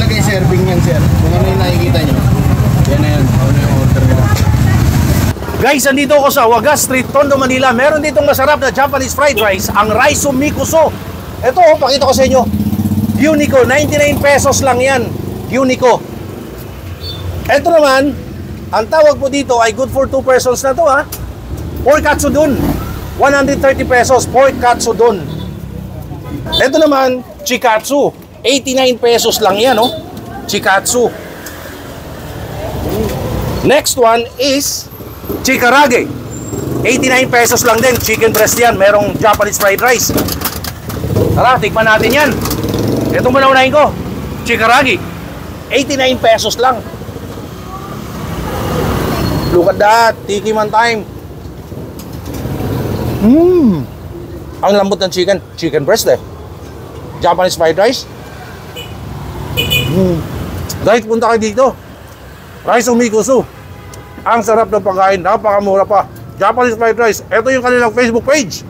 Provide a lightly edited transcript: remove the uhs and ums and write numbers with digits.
nakalagay serving yan, sir. Kung ano yung nakikita nyo, yan na yan. Ano yung order nila. Guys, andito ako sa Wagas Street, Tondo, Manila. Meron ditong masarap na Japanese fried rice, ang Raiso Mikuso. Ito, pakita ko sa inyo. Unico, 99 pesos lang yan. Unico. Ito naman, ang tawag po dito ay good for 2 persons na to, ha. Pork katsudon, 130 pesos, pork katsudon. Ito naman, chikatsu, 89 pesos lang yan, oh. Chikatsu. Next one is chikarage, 89 pesos lang din. Chicken breast yan, merong Japanese fried rice. Tara, tikman natin yan. Ito muna unahin ko, chikarage, 89 pesos lang. Look at that, tikiman time. Ang lambot ng chicken breast eh. Japanese fried rice. Guys, punta kayo dito. Raiso Mikuso. Ang sarap ng pagkain, napakamura pa. Japanese fried rice. Ito yung kanilang Facebook page.